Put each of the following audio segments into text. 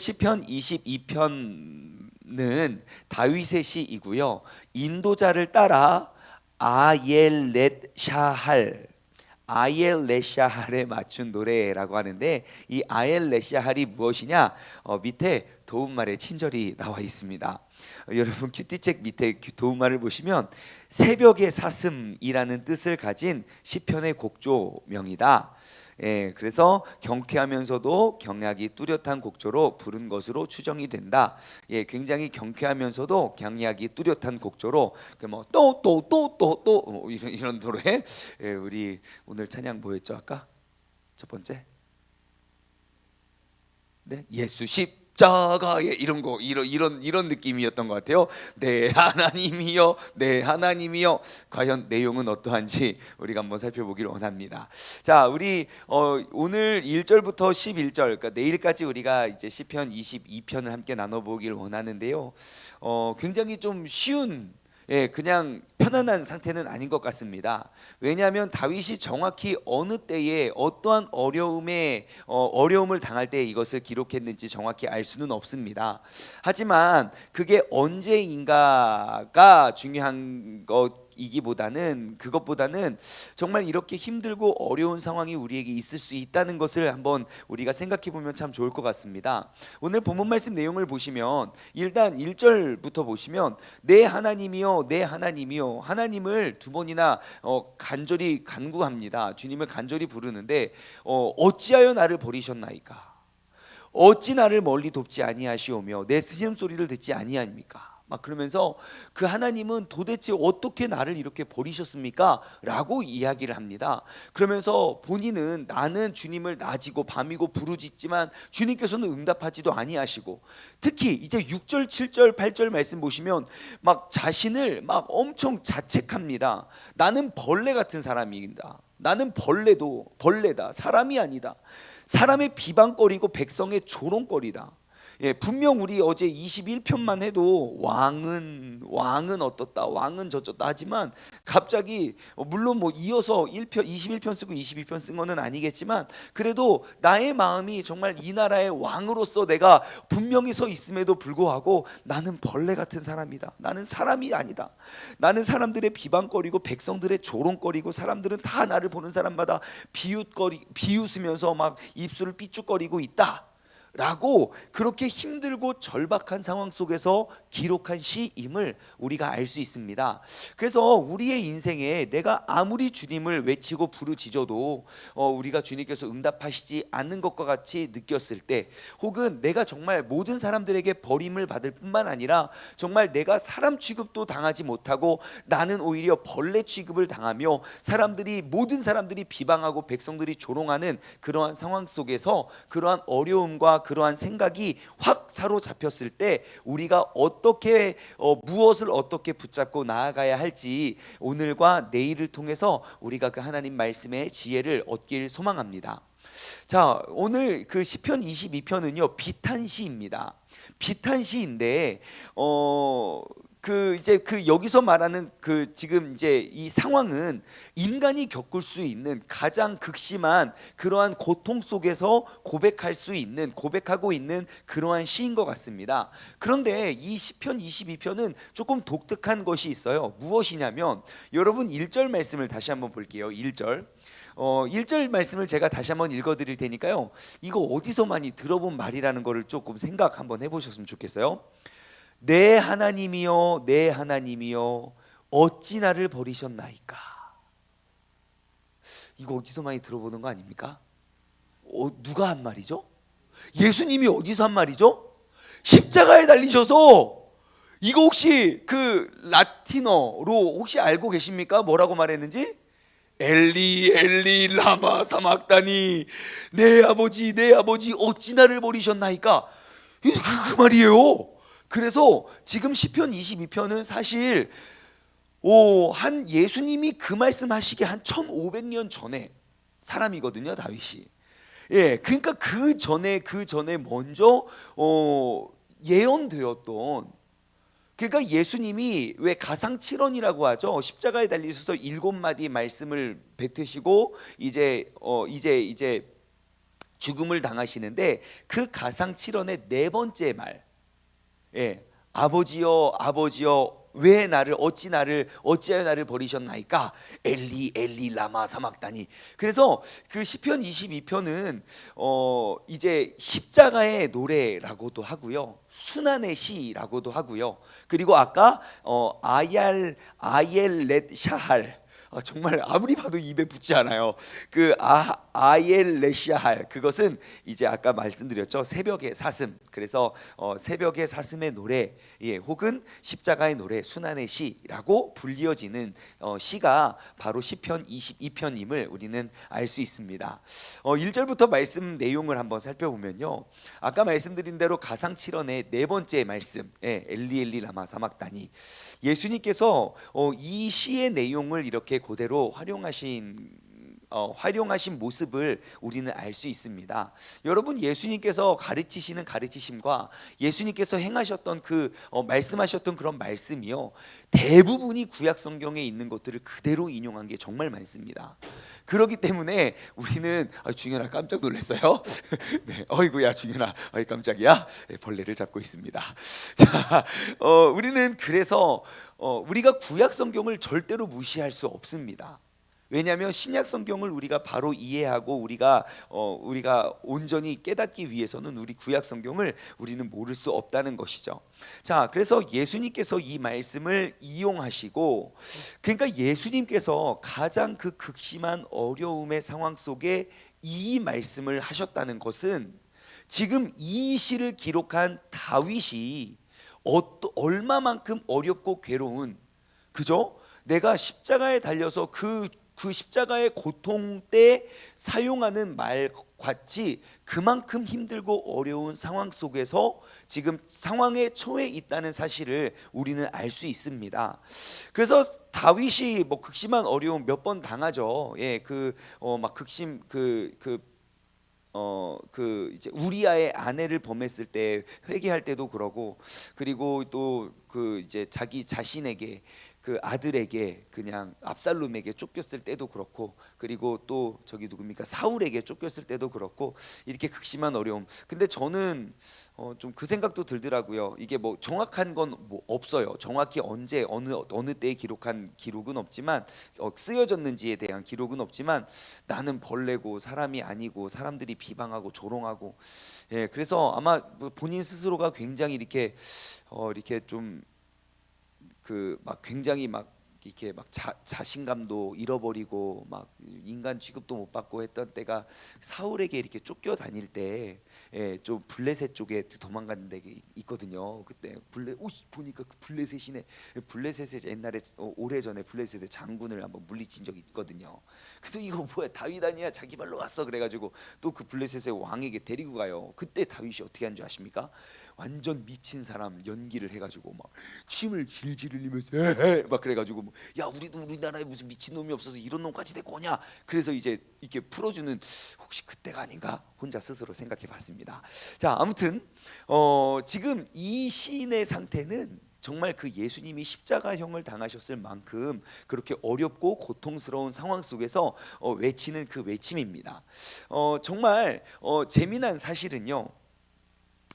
시편 22편은 다윗의 시이고요. 인도자를 따라 아옐렛샤할에 맞춘 노래라고 하는데, 이 아옐렛샤할이 무엇이냐? 밑에 도움말에 친절히 나와 있습니다. 여러분 큐티책 밑에 도움말을 보시면 새벽의 사슴이라는 뜻을 가진 시편의 곡조명이다. 그래서 경쾌하면서도 경약이 뚜렷한 곡조로 부른 것으로 추정이 된다. 굉장히 경쾌하면서도 경약이 뚜렷한 곡조로 또 이런 노래. 우리 오늘 찬양 뭐였죠 아까? 첫 번째? 네, 예수 십자가에 이런 거 이런 느낌이었던 것 같아요. 내 하나님이여, 내 하나님이여. 과연 내용은 어떠한지 우리가 한번 살펴보기를 원합니다. 자, 우리 오늘 1절부터 11절, 그러니까 내일까지 우리가 이제 시편 22편을 함께 나눠보기를 원하는데요. 굉장히 좀 쉬운, 그냥 편안한 상태는 아닌 것 같습니다. 왜냐하면 다윗이 정확히 어느 때에 어떠한 어려움을 당할 때 이것을 기록했는지 정확히 알 수는 없습니다. 하지만 그게 언제인가가 중요한 그것보다는 정말 이렇게 힘들고 어려운 상황이 우리에게 있을 수 있다는 것을 한번 우리가 생각해 보면 참 좋을 것 같습니다. 오늘 본문 말씀 내용을 보시면 일단 1절부터 보시면 내 하나님이여, 내 하나님이여, 하나님을 두 번이나 간절히 간구합니다. 주님을 간절히 부르는데 어찌하여 나를 버리셨나이까? 어찌 나를 멀리 돕지 아니하시오며 내 스심소리를 듣지 아니하니까? 막 그러면서 그 하나님은 도대체 어떻게 나를 이렇게 버리셨습니까? 라고 이야기를 합니다. 그러면서 본인은 나는 주님을 낮이고 밤이고 부르짖지만 주님께서는 응답하지도 아니하시고, 특히 이제 6절 7절 8절 말씀 보시면 막 자신을 막 엄청 자책합니다. 나는 벌레 같은 사람이다. 나는 벌레다. 사람이 아니다. 사람의 비방거리고 백성의 조롱거리다. 분명 우리 어제 21편만 해도 왕은 어떻다, 왕은 저쩌다 하지만 갑자기 물론 뭐 이어서 21편 쓰고 22편 쓴 거는 아니겠지만 그래도 나의 마음이 정말 이 나라의 왕으로서 내가 분명히 서 있음에도 불구하고 나는 벌레 같은 사람이다. 나는 사람이 아니다. 나는 사람들의 비방거리고 백성들의 조롱거리고 사람들은 다 나를 보는 사람마다 비웃으면서 막 입술을 삐죽거리고 있다 라고 그렇게 힘들고 절박한 상황 속에서 기록한 시임을 우리가 알 수 있습니다. 그래서 우리의 인생에 내가 아무리 주님을 외치고 부르짖어도 우리가 주님께서 응답하시지 않는 것과 같이 느꼈을 때, 혹은 내가 정말 모든 사람들에게 버림을 받을 뿐만 아니라 정말 내가 사람 취급도 당하지 못하고 나는 오히려 벌레 취급을 당하며 모든 사람들이 비방하고 백성들이 조롱하는 그러한 상황 속에서 그러한 어려움과 그러한 생각이 확 사로잡혔을 때 우리가 어떻게 무엇을 어떻게 붙잡고 나아가야 할지 오늘과 내일을 통해서 우리가 그 하나님 말씀의 지혜를 얻길 소망합니다. 자, 오늘 그 시편 22편은요 비탄시입니다. 비탄시인데 여기서 말하는 지금 이제 이 상황은 인간이 겪을 수 있는 가장 극심한 그러한 고통 속에서 고백하고 있는 그러한 시인 것 같습니다. 그런데 이 시편 22편은 조금 독특한 것이 있어요. 무엇이냐면 여러분 1절 말씀을 다시 한번 볼게요. 1절 1절 말씀을 제가 다시 한번 읽어드릴 테니까요. 이거 어디서 많이 들어본 말이라는 거를 조금 생각 한번 해보셨으면 좋겠어요. 내 하나님이여, 내 하나님이여, 어찌 나를 버리셨나이까? 이거 어디서 많이 들어보는 거 아닙니까? 누가 한 말이죠? 예수님이 어디서 한 말이죠? 십자가에 달리셔서. 이거 혹시 그 라틴어로 혹시 알고 계십니까? 뭐라고 말했는지? 엘리 엘리 라마 사막다니, 내 아버지 어찌 나를 버리셨나이까? 그 말이에요. 그래서 지금 시편 22편은 사실 한 예수님이 그 말씀하시기 한 1500년 전에 사람이거든요, 다윗이. 그러니까 그 전에 먼저 예언되었던, 그러니까 예수님이 왜 가상칠언이라고 하죠. 십자가에 달리셔서 7마디 말씀을 뱉으시고 이제 죽음을 당하시는데 그 가상 7원의 네 번째 말, 예, 아버지여 아버지여 왜 나를 어찌하여 나를 버리셨나이까 엘리 엘리 라마 사막다니. 그래서 그 시편 22편은 이제 십자가의 노래라고도 하고요, 순환의 시라고도 하고요, 그리고 아까 아옐렛 샤할, 정말 아무리 봐도 입에 붙지 않아요. 그 아옐레시아할, 그것은 이제 아까 말씀드렸죠, 새벽의 사슴. 그래서 새벽의 사슴의 노래, 예, 혹은 십자가의 노래, 순환의 시라고 불리어지는 시가 바로 시편 22편임을 우리는 알 수 있습니다. 1절부터 말씀 내용을 한번 살펴보면요, 아까 말씀드린 대로 가상 7원의 네 번째 말씀, 예, 엘리 엘리 라마 사막다니. 예수님께서 이 시의 내용을 이렇게 그대로 활용하신 모습을 우리는 알 수 있습니다. 여러분, 예수님께서 가르치시는 가르치심과 예수님께서 행하셨던 말씀하셨던 그런 말씀이요, 대부분이 구약 성경에 있는 것들을 그대로 인용한 게 정말 많습니다. 그렇기 때문에 우리는 중현아 깜짝 놀랐어요. 네, 어이구야 중현아, 어이 깜짝이야. 벌레를 잡고 있습니다. 자, 우리는 그래서 우리가 구약 성경을 절대로 무시할 수 없습니다. 왜냐하면 신약 성경을 우리가 바로 이해하고 우리가 온전히 깨닫기 위해서는 우리 구약 성경을 우리는 모를 수 없다는 것이죠. 자, 그래서 예수님께서 이 말씀을 이용하시고, 그러니까 예수님께서 가장 그 극심한 어려움의 상황 속에 이 말씀을 하셨다는 것은 지금 이 시를 기록한 다윗이 얼마만큼 어렵고 괴로운, 그죠? 내가 십자가에 달려서 그 십자가의 고통 때 사용하는 말 같이 그만큼 힘들고 어려운 상황 속에서 지금 상황에 처해 있다는 사실을 우리는 알 수 있습니다. 그래서 다윗이 뭐 극심한 어려움 몇 번 당하죠. 예, 막 극심 이제 우리아의 아내를 범했을 때 회개할 때도 그러고, 그리고 또 이제 자기 자신에게 그 아들에게 그냥 압살롬에게 쫓겼을 때도 그렇고, 그리고 또 저기 누굽니까 사울에게 쫓겼을 때도 그렇고, 이렇게 극심한 어려움. 근데 저는 좀 그 생각도 들더라고요. 이게 뭐 정확한 건 뭐 없어요. 정확히 언제 어느 때에 기록한 기록은 없지만, 쓰여졌는지에 대한 기록은 없지만, 나는 벌레고 사람이 아니고 사람들이 비방하고 조롱하고, 예, 그래서 아마 본인 스스로가 굉장히 이렇게 좀 막 굉장히 막 이렇게 막 자신감도 잃어버리고 막 인간 취급도 못 받고 했던 때가 사울에게 이렇게 쫓겨 다닐 때, 예, 좀 블레셋 쪽에 도망간 데 있거든요. 그때 보니까 그 블레셋이네. 블레셋에 옛날에 오래전에 블레셋의 장군을 한번 물리친 적이 있거든요. 그래서 이거 뭐야, 다윗 아니야, 자기 발로 왔어. 그래가지고 또 그 블레셋의 왕에게 데리고 가요. 그때 다윗이 어떻게 한 줄 아십니까? 완전 미친 사람 연기를 해가지고 막 침을 질질 흘리면서 막 그래가지고 야, 우리도 우리나라에 무슨 미친 놈이 없어서 이런 놈까지 데리고 오냐. 그래서 이제 이렇게 풀어주는, 혹시 그때가 아닌가 혼자 스스로 생각해봤습니다. 자, 아무튼 지금 이 시인의 상태는 정말 그 예수님이 십자가형을 당하셨을 만큼 그렇게 어렵고 고통스러운 상황 속에서 외치는 그 외침입니다. 정말 재미난 사실은요,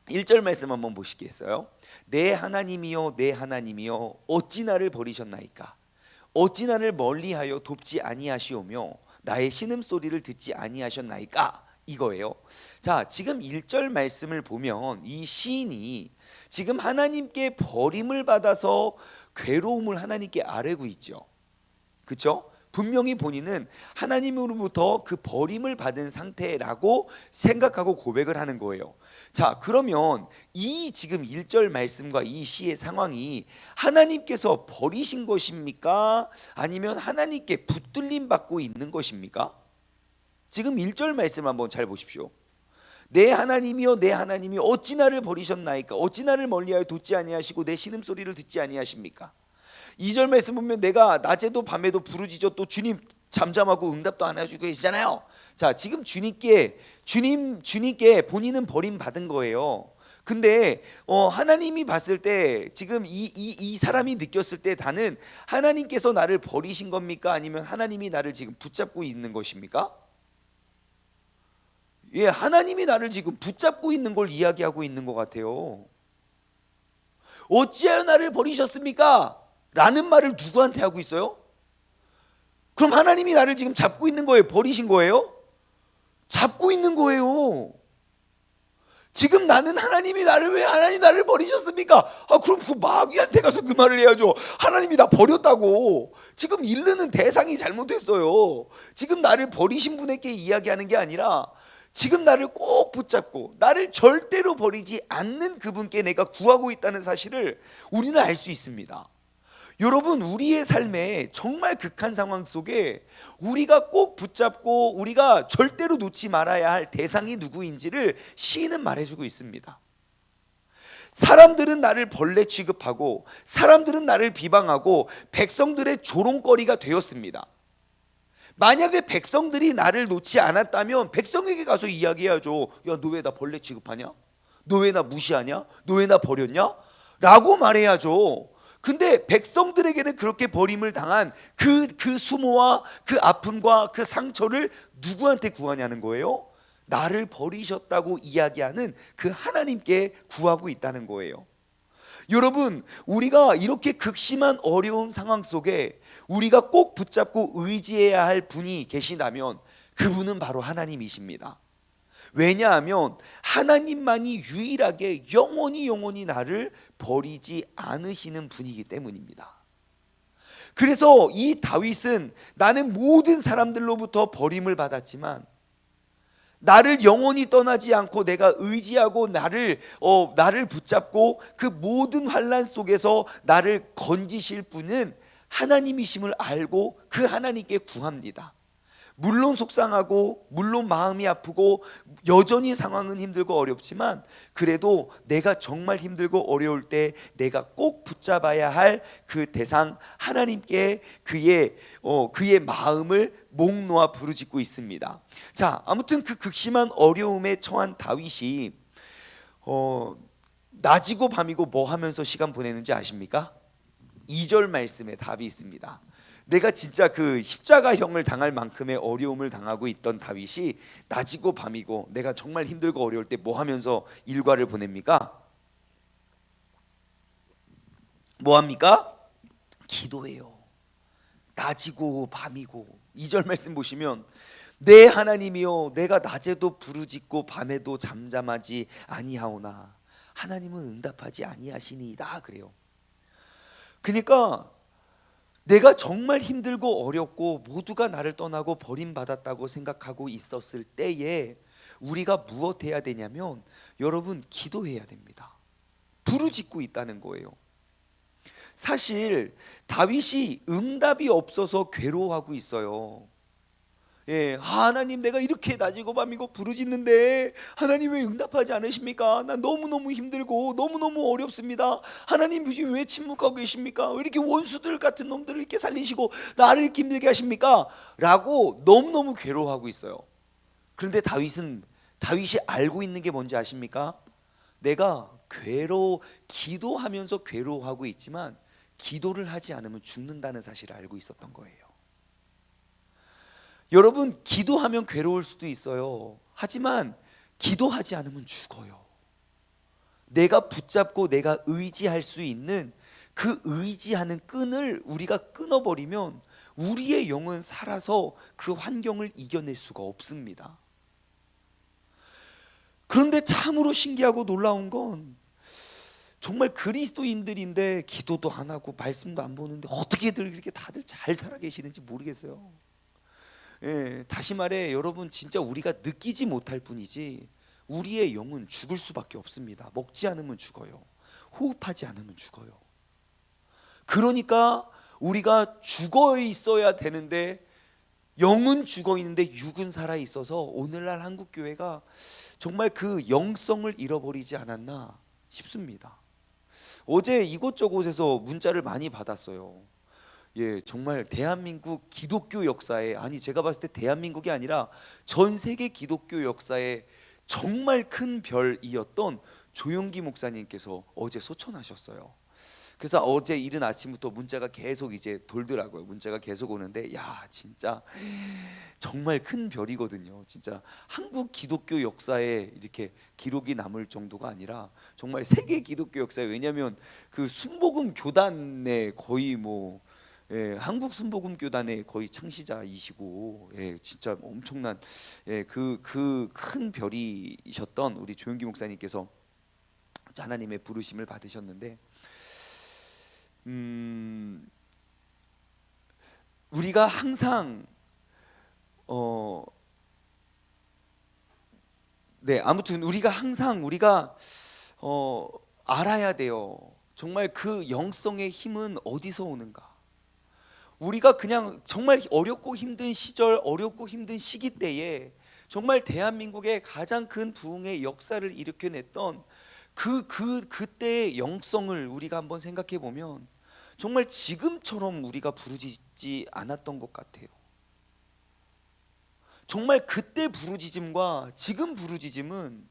1절 말씀 한번 보시겠어요? 내 하나님이여 내 하나님이여 어찌 나를 버리셨나이까? 어찌 나를 멀리하여 돕지 아니하시오며 나의 신음소리를 듣지 아니하셨나이까? 이거예요. 자, 지금 1절 말씀을 보면 이 시인이 지금 하나님께 버림을 받아서 괴로움을 하나님께 아뢰고 있죠. 그렇죠? 분명히 본인은 하나님으로부터 그 버림을 받은 상태라고 생각하고 고백을 하는 거예요. 자, 그러면 이 지금 1절 말씀과 이 시의 상황이 하나님께서 버리신 것입니까? 아니면 하나님께 붙들림 받고 있는 것입니까? 지금 1절 말씀 한번 잘 보십시오. 내 하나님이여 내 하나님이 어찌 나를 버리셨나이까? 어찌 나를 멀리하여 돕지 아니하시고 내 신음소리를 듣지 아니하십니까? 2절 말씀 보면 내가 낮에도 밤에도 부르짖어 또 주님 잠잠하고 응답도 안 해주고 계시잖아요. 자, 지금 주님께 본인은 버림받은 거예요. 근데 하나님이 봤을 때 지금 이 사람이 느꼈을 때 나는 하나님께서 나를 버리신 겁니까? 아니면 하나님이 나를 지금 붙잡고 있는 것입니까? 예, 하나님이 나를 지금 붙잡고 있는 걸 이야기하고 있는 것 같아요. 어찌하여 나를 버리셨습니까? 라는 말을 누구한테 하고 있어요? 그럼 하나님이 나를 지금 잡고 있는 거예요? 버리신 거예요? 잡고 있는 거예요. 지금 나는 왜 하나님 나를 버리셨습니까? 그럼 그 마귀한테 가서 그 말을 해야죠. 하나님이 나 버렸다고. 지금 이르는 대상이 잘못했어요. 지금 나를 버리신 분에게 이야기하는 게 아니라 지금 나를 꼭 붙잡고 나를 절대로 버리지 않는 그분께 내가 구하고 있다는 사실을 우리는 알 수 있습니다. 여러분, 우리의 삶에 정말 극한 상황 속에 우리가 꼭 붙잡고 우리가 절대로 놓지 말아야 할 대상이 누구인지를 시인은 말해주고 있습니다. 사람들은 나를 벌레 취급하고 사람들은 나를 비방하고 백성들의 조롱거리가 되었습니다. 만약에 백성들이 나를 놓지 않았다면 백성에게 가서 이야기해야죠. 야, 너 왜 나 벌레 취급하냐? 너 왜 나 무시하냐? 너 왜 나 버렸냐? 라고 말해야죠. 근데 백성들에게는 그렇게 버림을 당한 그 수모와 그 아픔과 그 상처를 누구한테 구하냐는 거예요? 나를 버리셨다고 이야기하는 그 하나님께 구하고 있다는 거예요. 여러분, 우리가 이렇게 극심한 어려운 상황 속에 우리가 꼭 붙잡고 의지해야 할 분이 계시다면 그분은 바로 하나님이십니다. 왜냐하면 하나님만이 유일하게 영원히 나를 버리지 않으시는 분이기 때문입니다. 그래서 이 다윗은 나는 모든 사람들로부터 버림을 받았지만 나를 영원히 떠나지 않고 내가 의지하고 나를 붙잡고 그 모든 환난 속에서 나를 건지실 분은 하나님이심을 알고 그 하나님께 구합니다. 물론 속상하고 물론 마음이 아프고 여전히 상황은 힘들고 어렵지만 그래도 내가 정말 힘들고 어려울 때 내가 꼭 붙잡아야 할 그 대상 하나님께 그의 마음을 목 놓아 부르짖고 있습니다. 자, 아무튼 그 극심한 어려움에 처한 다윗이 낮이고 밤이고 뭐 하면서 시간 보내는지 아십니까? 2절 말씀에 답이 있습니다. 내가 진짜 그 십자가형을 당할 만큼의 어려움을 당하고 있던 다윗이 낮이고 밤이고 내가 정말 힘들고 어려울 때 뭐 하면서 일과를 보냅니까? 뭐 합니까? 기도해요. 낮이고 밤이고. 2절 말씀 보시면 내 하나님이여 내가 낮에도 부르짖고 밤에도 잠잠하지 아니하오나 하나님은 응답하지 아니하시니이다 그래요. 그러니까 내가 정말 힘들고 어렵고 모두가 나를 떠나고 버림받았다고 생각하고 있었을 때에 우리가 무엇 해야 되냐면 여러분 기도해야 됩니다. 부르짖고 있다는 거예요. 사실 다윗이 응답이 없어서 괴로워하고 있어요. 예, 하나님 내가 이렇게 낮이고 밤이고 부르짖는데 하나님 왜 응답하지 않으십니까? 난 너무너무 힘들고 너무너무 어렵습니다. 하나님 왜 침묵하고 계십니까? 왜 이렇게 원수들 같은 놈들을 이렇게 살리시고 나를 이렇게 힘들게 하십니까? 라고 너무너무 괴로워하고 있어요. 그런데 다윗이 알고 있는 게 뭔지 아십니까? 내가 기도하면서 괴로워하고 있지만 기도를 하지 않으면 죽는다는 사실을 알고 있었던 거예요. 여러분, 기도하면 괴로울 수도 있어요. 하지만 기도하지 않으면 죽어요. 내가 붙잡고 내가 의지할 수 있는 그 의지하는 끈을 우리가 끊어버리면 우리의 영은 살아서 그 환경을 이겨낼 수가 없습니다. 그런데 참으로 신기하고 놀라운 건 정말 그리스도인들인데 기도도 안 하고 말씀도 안 보는데 어떻게들 이렇게 다들 잘 살아 계시는지 모르겠어요. 예, 다시 말해 여러분, 진짜 우리가 느끼지 못할 뿐이지 우리의 영은 죽을 수밖에 없습니다. 먹지 않으면 죽어요. 호흡하지 않으면 죽어요. 그러니까 우리가 죽어 있어야 되는데 영은 죽어 있는데 육은 살아 있어서 오늘날 한국 교회가 정말 그 영성을 잃어버리지 않았나 싶습니다. 어제 이곳저곳에서 문자를 많이 받았어요. 예, 정말 대한민국 기독교 역사에, 아니 제가 봤을 때 대한민국이 아니라 전 세계 기독교 역사에 정말 큰 별이었던 조용기 목사님께서 어제 소천하셨어요. 그래서 어제 이른 아침부터 문자가 계속 이제 돌더라고요. 문자가 계속 오는데, 야 진짜 정말 큰 별이거든요. 진짜 한국 기독교 역사에 이렇게 기록이 남을 정도가 아니라 정말 세계 기독교 역사에, 왜냐하면 그 순복음 교단의 거의 뭐 한국 순복음 교단의 거의 창시자이시고, 진짜 엄청난 그 큰 별이셨던 우리 조용기 목사님께서 하나님의 부르심을 받으셨는데, 우리가 항상 아무튼 우리가 항상 알아야 돼요. 정말 그 영성의 힘은 어디서 오는가? 우리가 그냥 정말 어렵고 힘든 시절, 어렵고 힘든 시기 때에 정말 대한민국의 가장 큰 부흥의 역사를 일으켜냈던 그때의 영성을 우리가 한번 생각해 보면 정말 지금처럼 우리가 부르짖지 않았던 것 같아요. 정말 그때 부르짖음과 지금 부르짖음은,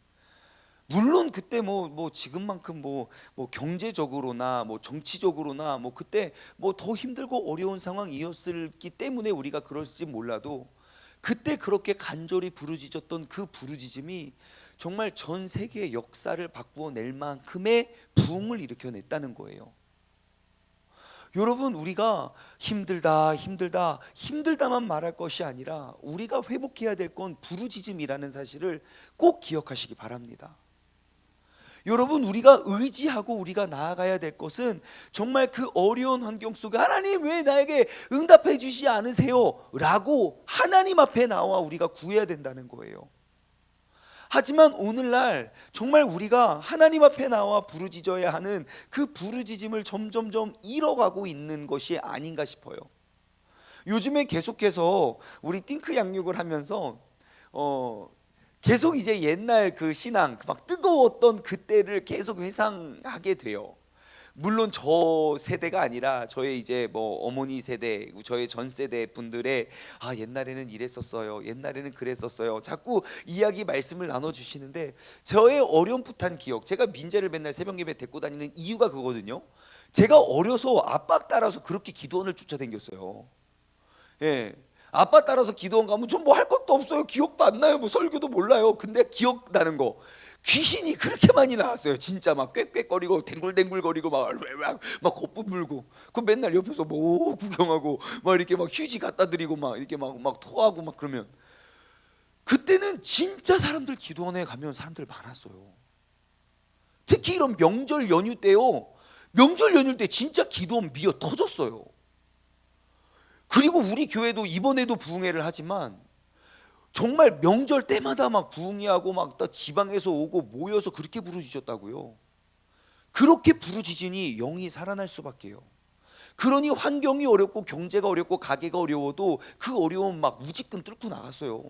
물론 그때 뭐 지금만큼 뭐 경제적으로나 뭐 정치적으로나 뭐 그때 뭐 더 힘들고 어려운 상황이었기 때문에 우리가 그럴지 몰라도, 그때 그렇게 간절히 부르짖었던 그 부르짖음이 정말 전 세계의 역사를 바꾸어 낼 만큼의 부흥을 일으켜냈다는 거예요. 여러분, 우리가 힘들다만 말할 것이 아니라 우리가 회복해야 될 건 부르짖음이라는 사실을 꼭 기억하시기 바랍니다. 여러분, 우리가 의지하고 우리가 나아가야 될 것은 정말 그 어려운 환경 속에 하나님 왜 나에게 응답해 주시지 않으세요? 라고 하나님 앞에 나와 우리가 구해야 된다는 거예요. 하지만 오늘날 정말 우리가 하나님 앞에 나와 부르짖어야 하는 그 부르짖음을 점점점 잃어가고 있는 것이 아닌가 싶어요. 요즘에 계속해서 우리 띵크 양육을 하면서 계속 이제 옛날 그 신앙, 막 뜨거웠던 그때를 계속 회상하게 돼요. 물론 저 세대가 아니라 저의 이제 뭐 어머니 세대, 저의 전 세대 분들의 옛날에는 이랬었어요, 옛날에는 그랬었어요, 자꾸 이야기 말씀을 나눠주시는데, 저의 어렴풋한 기억, 제가 민재를 맨날 새벽 예배 데리고 다니는 이유가 그거거든요. 제가 어려서 아빠 따라서 그렇게 기도원을 쫓아다녔어요. 아빠 따라서 기도원 가면 전 뭐 할 것도 없어요. 기억도 안 나요. 뭐 설교도 몰라요. 근데 기억나는 거, 귀신이 그렇게 많이 나왔어요. 진짜 막 꽥꽥거리고 댕굴댕굴거리고 막 거품 물고, 그 맨날 옆에서 뭐 구경하고 막 이렇게 막 휴지 갖다 드리고 막 이렇게 막 토하고 막 그러면, 그때는 진짜 사람들 기도원에 가면 사람들 많았어요. 특히 이런 명절 연휴 때요. 명절 연휴 때 진짜 기도원 미어 터졌어요. 그리고 우리 교회도 이번에도 부흥회를 하지만 정말 명절 때마다 막 부흥회하고 막 지방에서 오고 모여서 그렇게 부르짖었다고요. 그렇게 부르짖으니 영이 살아날 수밖에요. 그러니 환경이 어렵고 경제가 어렵고 가게가 어려워도 그 어려움 막 우지끈 뚫고 나갔어요.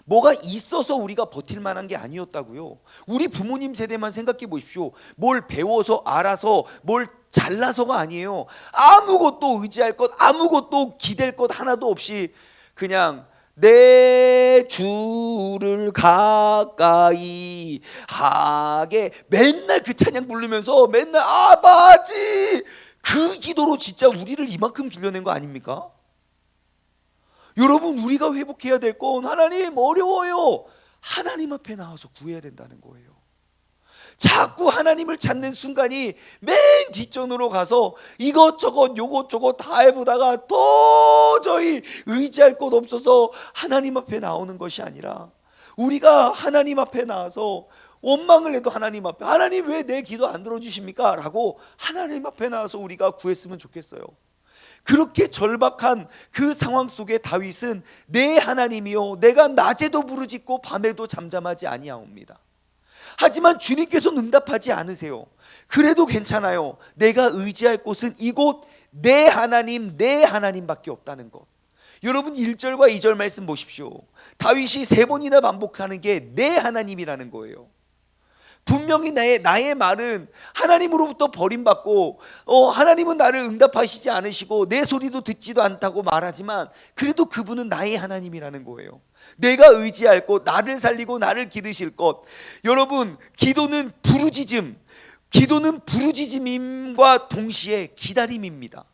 뭐가 있어서 우리가 버틸 만한 게 아니었다고요. 우리 부모님 세대만 생각해 보십시오. 뭘 배워서 알아서 뭘 잘나서가 아니에요. 아무것도 의지할 것, 아무것도 기댈 것 하나도 없이 그냥 내 주를 가까이 하게 맨날 그 찬양 부르면서 맨날 아버지, 그 기도로 진짜 우리를 이만큼 길러낸 거 아닙니까? 여러분, 우리가 회복해야 될 건 하나님 어려워요, 하나님 앞에 나와서 구해야 된다는 거예요. 자꾸 하나님을 찾는 순간이 맨 뒷전으로 가서 이것저것 요것저것 다 해보다가 도저히 의지할 곳 없어서 하나님 앞에 나오는 것이 아니라, 우리가 하나님 앞에 나와서 원망을 해도 하나님 앞에, 하나님 왜 내 기도 안 들어주십니까? 라고 하나님 앞에 나와서 우리가 구했으면 좋겠어요. 그렇게 절박한 그 상황 속에 다윗은 내 하나님이요 내가 낮에도 부르짖고 밤에도 잠잠하지 아니하옵니다. 하지만 주님께서는 응답하지 않으세요. 그래도 괜찮아요. 내가 의지할 곳은 이곳 내 하나님밖에 없다는 것. 여러분, 1절과 2절 말씀 보십시오. 다윗이 3번이나 반복하는 게 내 하나님이라는 거예요. 분명히 나의 말은 하나님으로부터 버림받고 하나님은 나를 응답하시지 않으시고 내 소리도 듣지도 않다고 말하지만, 그래도 그분은 나의 하나님이라는 거예요. 내가 의지할 것, 나를 살리고 나를 기르실 것. 여러분, 기도는 부르짖음, 기도는 부르짖음과 동시에 기다림입니다.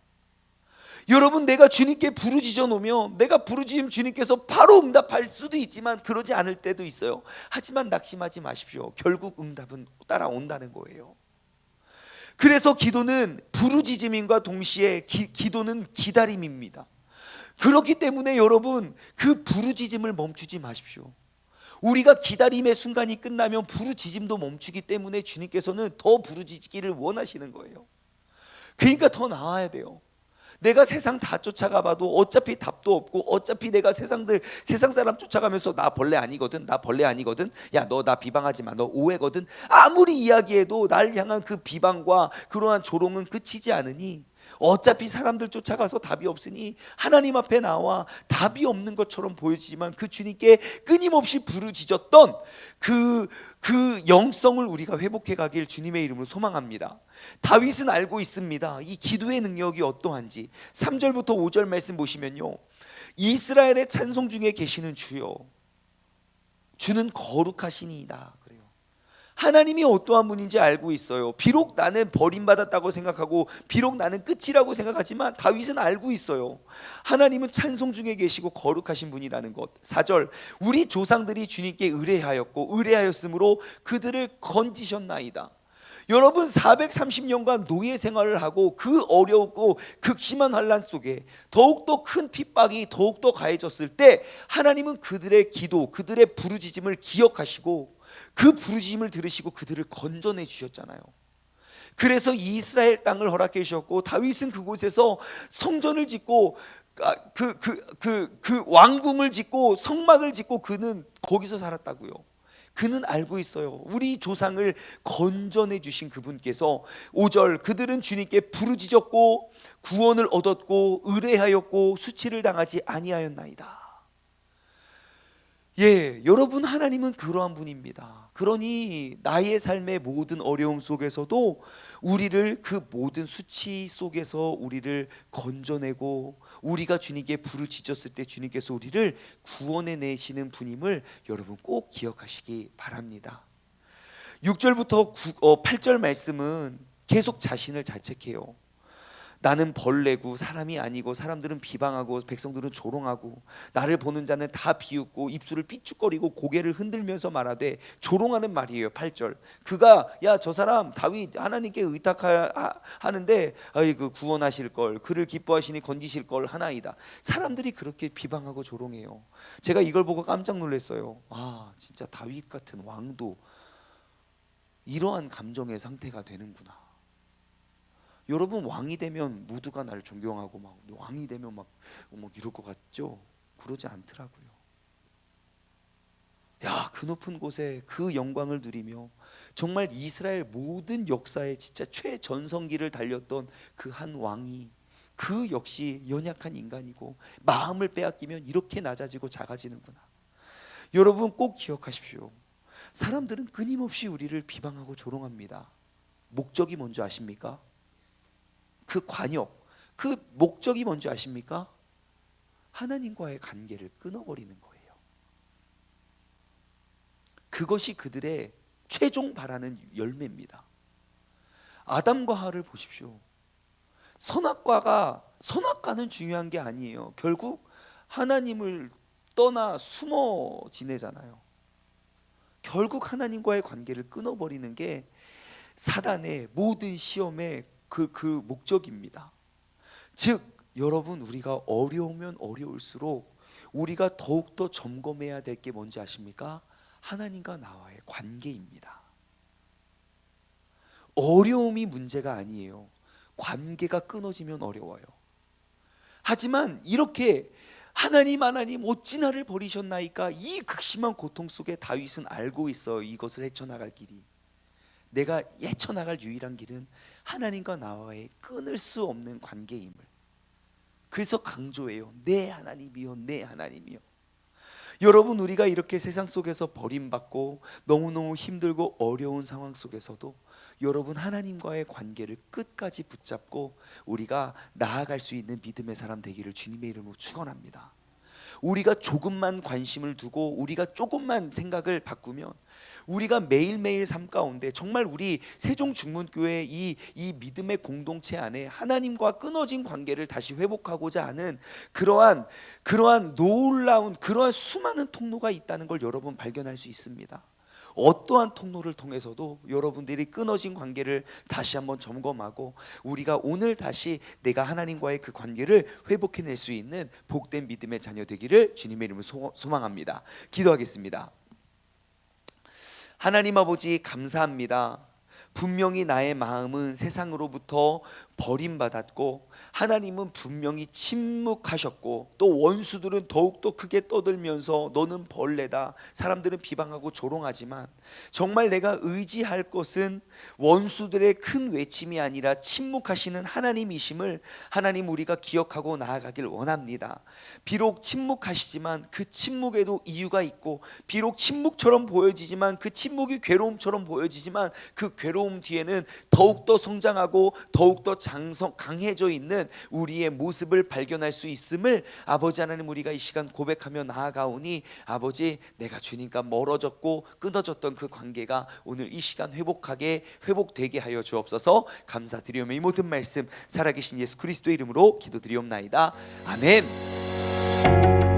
여러분, 내가 주님께 부르짖어 놓으면 내가 부르짖으면 주님께서 바로 응답할 수도 있지만 그러지 않을 때도 있어요. 하지만 낙심하지 마십시오. 결국 응답은 따라온다는 거예요. 그래서 기도는 부르짖음과 동시에 기도는 기다림입니다. 그렇기 때문에 여러분, 그 부르짖음을 멈추지 마십시오. 우리가 기다림의 순간이 끝나면 부르짖음도 멈추기 때문에 주님께서는 더 부르짖기를 원하시는 거예요. 그러니까 더 나아야 돼요. 내가 세상 다 쫓아가 봐도 어차피 답도 없고, 어차피 내가 세상 사람 쫓아가면서 나 벌레 아니거든, 나 벌레 아니거든, 야 너 나 비방하지 마, 너 오해거든, 아무리 이야기해도 날 향한 그 비방과 그러한 조롱은 그치지 않으니, 어차피 사람들 쫓아가서 답이 없으니 하나님 앞에 나와 답이 없는 것처럼 보여지지만 그 주님께 끊임없이 부르짖었던 그 영성을 우리가 회복해 가길 주님의 이름으로 소망합니다. 다윗은 알고 있습니다. 이 기도의 능력이 어떠한지. 3절부터 5절 말씀 보시면요, 이스라엘의 찬송 중에 계시는 주여, 주는 거룩하시니이다. 하나님이 어떠한 분인지 알고 있어요. 비록 나는 버림받았다고 생각하고 비록 나는 끝이라고 생각하지만 다윗은 알고 있어요. 하나님은 찬송 중에 계시고 거룩하신 분이라는 것. 4절, 우리 조상들이 주님께 의뢰하였고 의뢰하였으므로 그들을 건지셨나이다. 여러분, 430년간 노예 생활을 하고 그 어렵고 극심한 환난 속에 더욱더 큰 핍박이 더욱더 가해졌을 때 하나님은 그들의 기도, 그들의 부르짖음을 기억하시고 그 부르짖음을 들으시고 그들을 건져내 주셨잖아요. 그래서 이스라엘 땅을 허락해 주셨고, 다윗은 그곳에서 성전을 짓고 그 왕궁을 짓고 성막을 짓고 그는 거기서 살았다고요. 그는 알고 있어요. 우리 조상을 건져내 주신 그분께서. 5절, 그들은 주님께 부르짖었고 구원을 얻었고 의뢰하였고 수치를 당하지 아니하였나이다. 예, 여러분, 하나님은 그러한 분입니다. 그러니 나의 삶의 모든 어려움 속에서도 우리를 그 모든 수치 속에서 우리를 건져내고 우리가 주님께 부르짖었을 때 주님께서 우리를 구원해 내시는 분임을 여러분 꼭 기억하시기 바랍니다. 6절부터 8절 말씀은 계속 자신을 자책해요. 나는 벌레고 사람이 아니고 사람들은 비방하고 백성들은 조롱하고 나를 보는 자는 다 비웃고 입술을 삐죽거리고 고개를 흔들면서 말하되, 조롱하는 말이에요. 8절, 그가 야 저 사람 다윗 하나님께 의탁하는데 그 구원하실 걸, 그를 기뻐하시니 건지실 걸 하나이다. 사람들이 그렇게 비방하고 조롱해요. 제가 이걸 보고 깜짝 놀랐어요. 아, 진짜 다윗 같은 왕도 이러한 감정의 상태가 되는구나. 여러분, 왕이 되면 모두가 나를 존경하고 막 왕이 되면 막 이럴 것 같죠? 그러지 않더라고요. 야, 그 높은 곳에 그 영광을 누리며 정말 이스라엘 모든 역사에 진짜 최전성기를 달렸던 그 한 왕이 그 역시 연약한 인간이고 마음을 빼앗기면 이렇게 낮아지고 작아지는구나. 여러분 꼭 기억하십시오. 사람들은 끊임없이 우리를 비방하고 조롱합니다. 목적이 뭔지 아십니까? 그 관역, 그 목적이 뭔지 아십니까? 하나님과의 관계를 끊어버리는 거예요. 그것이 그들의 최종 바라는 열매입니다. 아담과 하와를 보십시오. 선악과는 중요한 게 아니에요. 결국 하나님을 떠나 숨어 지내잖아요. 결국 하나님과의 관계를 끊어버리는 게 사단의 모든 시험의 그 목적입니다. 즉 여러분, 우리가 어려우면 어려울수록 우리가 더욱더 점검해야 될 게 뭔지 아십니까? 하나님과 나와의 관계입니다. 어려움이 문제가 아니에요. 관계가 끊어지면 어려워요. 하지만 이렇게 하나님 어찌 나를 버리셨나이까, 이 극심한 고통 속에 다윗은 알고 있어요. 이것을 헤쳐나갈 길이, 내가 헤쳐나갈 유일한 길은 하나님과 나와의 끊을 수 없는 관계임을. 그래서 강조해요. 내 하나님이요, 내 하나님이요. 여러분, 우리가 이렇게 세상 속에서 버림받고 너무너무 힘들고 어려운 상황 속에서도 여러분, 하나님과의 관계를 끝까지 붙잡고 우리가 나아갈 수 있는 믿음의 사람 되기를 주님의 이름으로 축원합니다. 우리가 조금만 관심을 두고 우리가 조금만 생각을 바꾸면 우리가 매일매일 삶 가운데 정말 우리 세종중문교회 이 믿음의 공동체 안에 하나님과 끊어진 관계를 다시 회복하고자 하는 그러한 놀라운 그러한 수많은 통로가 있다는 걸 여러분 발견할 수 있습니다. 어떠한 통로를 통해서도 여러분들이 끊어진 관계를 다시 한번 점검하고 우리가 오늘 다시 내가 하나님과의 그 관계를 회복해낼 수 있는 복된 믿음의 자녀 되기를 주님의 이름으로 소망합니다. 기도하겠습니다. 하나님 아버지 감사합니다. 분명히 나의 마음은 세상으로부터 버림받았고 하나님은 분명히 침묵하셨고 또 원수들은 더욱더 크게 떠들면서 너는 벌레다, 사람들은 비방하고 조롱하지만 정말 내가 의지할 것은 원수들의 큰 외침이 아니라 침묵하시는 하나님이심을 하나님 우리가 기억하고 나아가길 원합니다. 비록 침묵하시지만 그 침묵에도 이유가 있고 비록 침묵처럼 보여지지만 그 침묵이 괴로움처럼 보여지지만 그 괴로움 뒤에는 더욱더 성장하고 더욱더 강해져 있는 우리의 모습을 발견할 수 있음을 아버지 하나님 우리가 이 시간 고백하며 나아가오니 아버지 내가 주님과 멀어졌고 끊어졌던 그 관계가 오늘 이 시간 회복되게 하여 주옵소서. 감사드리오며 이 모든 말씀 살아계신 예수 그리스도의 이름으로 기도드리옵나이다. 아멘.